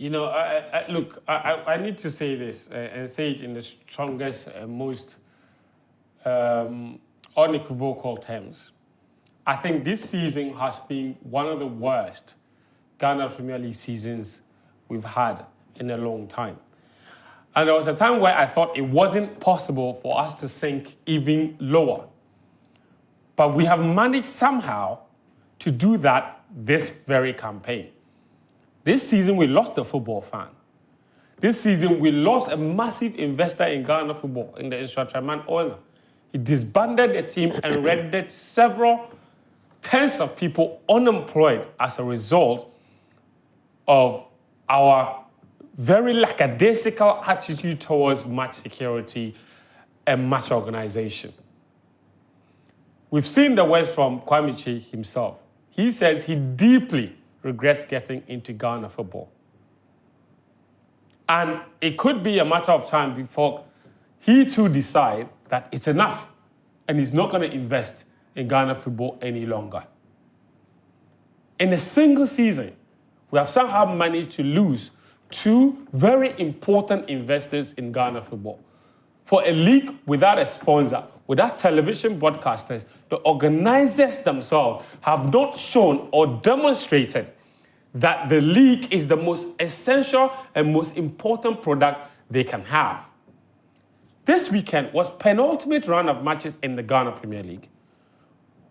You know, look, I need to say this and say it in the strongest and most unequivocal terms. I think this season has been one of the worst Ghana Premier League seasons we've had in a long time. And there was a time where I thought it wasn't possible for us to sink even lower. But we have managed somehow to do that this very campaign. This season, we lost the football fan. This season, we lost a massive investor in Ghana football, in the Instructor-Man owner. He disbanded the team and rendered several tens of people unemployed as a result of our very lackadaisical attitude towards match security and match organization. We've seen the words from Kwame Chi himself. He says he deeply regrets getting into Ghana football. And it could be a matter of time before he too decides that it's enough and he's not going to invest in Ghana football any longer. In a single season, we have somehow managed to lose two very important investors in Ghana football. For a league without a sponsor, without television broadcasters, the organizers themselves have not shown or demonstrated that the league is the most essential and most important product they can have. This weekend was penultimate round of matches in the Ghana Premier League,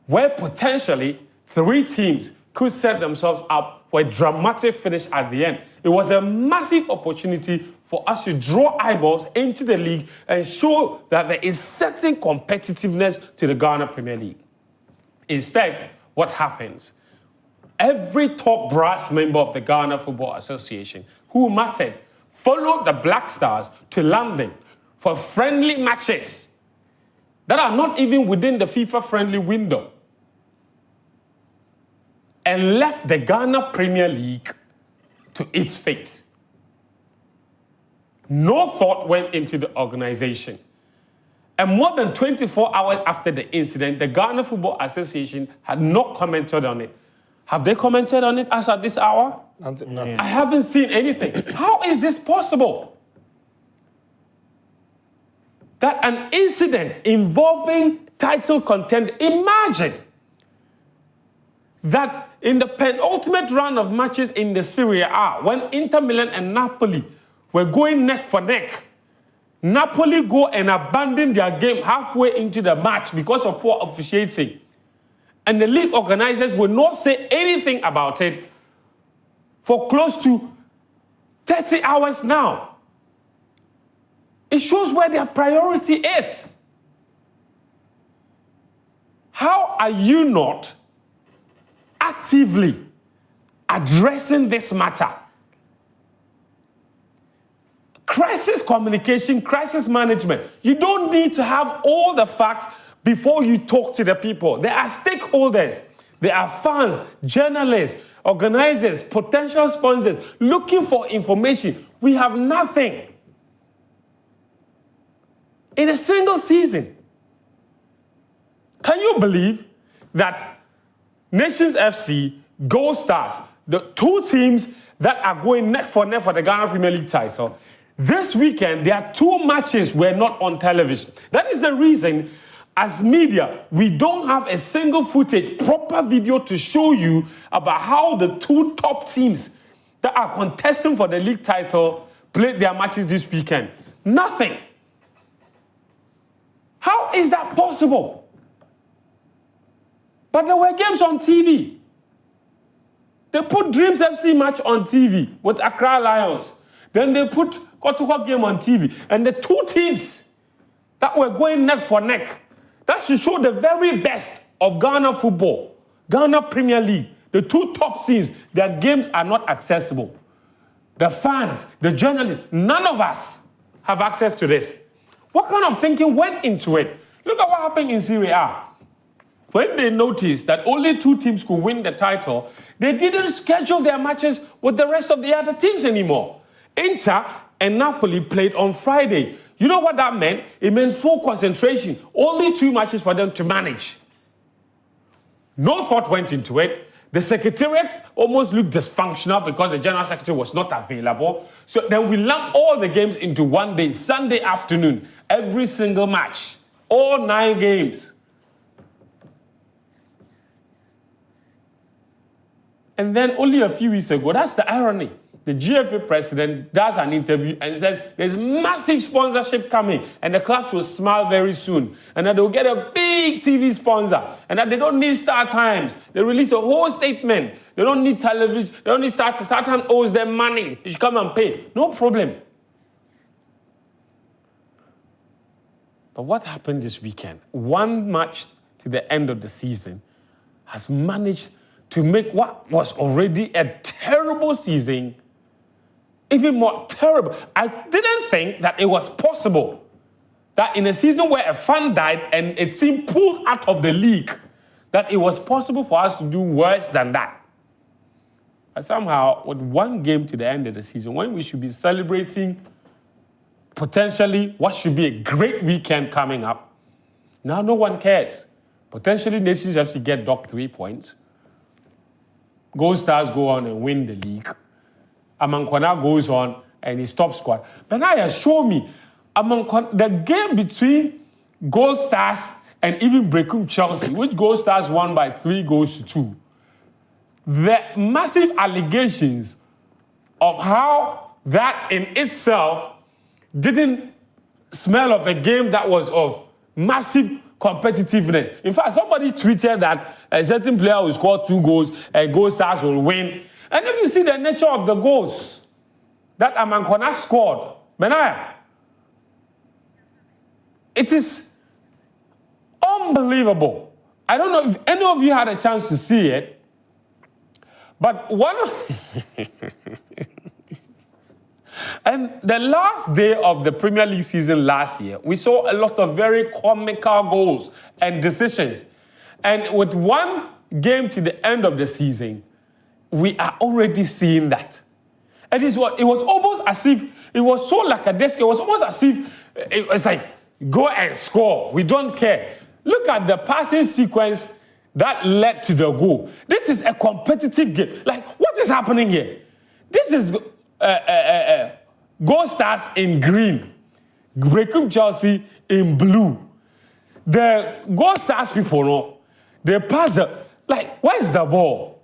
where potentially 3 teams could set themselves up for a dramatic finish at the end. It was a massive opportunity for us to draw eyeballs into the league and show that there is certain competitiveness to the Ghana Premier League. Instead, what happens? Every top brass member of the Ghana Football Association who mattered followed the Black Stars to London for friendly matches that are not even within the FIFA friendly window and left the Ghana Premier League to its fate. No thought went into the organization. And more than 24 hours after the incident, the Ghana Football Association had not commented on it. Have they commented on it as at this hour? Nothing. I haven't seen anything. How is this possible? That an incident involving title contender, imagine that in the penultimate round of matches in the Serie A, when Inter Milan and Napoli were going neck for neck, Napoli go and abandon their game halfway into the match because of poor officiating. And the league organizers will not say anything about it for close to 30 hours now. It shows where their priority is. How are you not actively addressing this matter? Crisis communication, crisis management. You don't need to have all the facts before you talk to the people. There are stakeholders. There are fans, journalists, organizers, potential sponsors looking for information. We have nothing. In a single season. Can you believe that Nations FC, Gold Stars, the 2 teams that are going neck for neck for the Ghana Premier League title, this weekend, their 2 matches were not on television. That is the reason, as media, we don't have a single footage, proper video to show you about how the 2 top teams that are contesting for the league title played their matches this weekend. Nothing. How is that possible? But there were games on TV. They put Dreams FC match on TV with Accra Lions. Then they put Kotoko game on TV. And the 2 teams that were going neck for neck, that should show the very best of Ghana football, Ghana Premier League. The 2 top teams, their games are not accessible. The fans, the journalists, none of us have access to this. What kind of thinking went into it? Look at what happened in Serie A. When they noticed that only 2 teams could win the title, they didn't schedule their matches with the rest of the other teams anymore. Inter and Napoli played on Friday. You know what that meant? It meant full concentration. Only 2 matches for them to manage. No thought went into it. The secretariat almost looked dysfunctional because the general secretary was not available. So then we lumped all the games into one day, Sunday afternoon, every single match, all 9 games. And then only a few weeks ago, that's the irony. The GFA president does an interview and says there's massive sponsorship coming and the clubs will smile very soon and that they'll get a big TV sponsor and that they don't need Star Times. They release a whole statement. They don't need television. They don't need Star Times owes them money. They should come and pay. No problem. But what happened this weekend? One match to the end of the season has managed to make what was already a terrible season even more terrible. I didn't think that it was possible that in a season where a fan died and it seemed pulled out of the league, that it was possible for us to do worse than that. And somehow, with one game to the end of the season, when we should be celebrating potentially what should be a great weekend coming up, now no one cares. Potentially, Nations FC get docked 3 points. Gold Stars go on and win the league. Amankwana goes on and he's top squad. But now you show me the game between Gold Stars and even Brecum Chelsea, which Gold Stars won by 3 goals to 2. The massive allegations of how that in itself didn't smell of a game that was of massive competitiveness. In fact, somebody tweeted that a certain player will score 2 goals and Gold Stars will win. And if you see the nature of the goals that Amankwana scored, Benaya, it is unbelievable. I don't know if any of you had a chance to see it, but one of and the last day of the Premier League season last year, we saw a lot of very comical goals and decisions. And with one game to the end of the season, we are already seeing that. And it was almost as if, it was so lackadaisical, it was almost as if, it was like, go and score, we don't care. Look at the passing sequence that led to the goal. This is a competitive game. Like, what is happening here? This is Gold Stars in green, Brecum Chelsea in blue. The Gold Stars people, no, they pass where's the ball?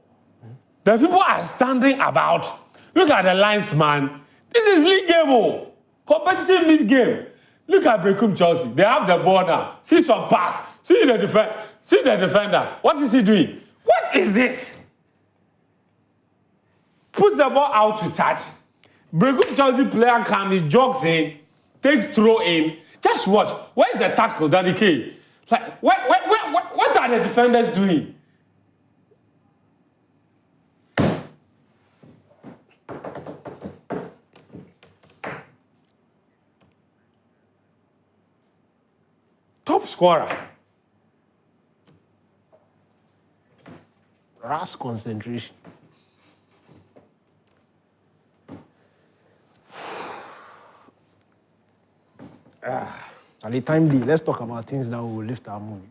The people are standing about. Look at the linesman. This is league game, competitive league game. Look at Brecum Chelsea. They have the ball now. See some pass. See the defender. What is he doing? What is this? Puts the ball out to touch. Brecum Chelsea player comes, he jogs in, takes throw in. Just watch. Where's the tackle, Danny K? Like, what are the defenders doing? Top scorer. Rash concentration. At the time, let's talk about things that will lift our mood.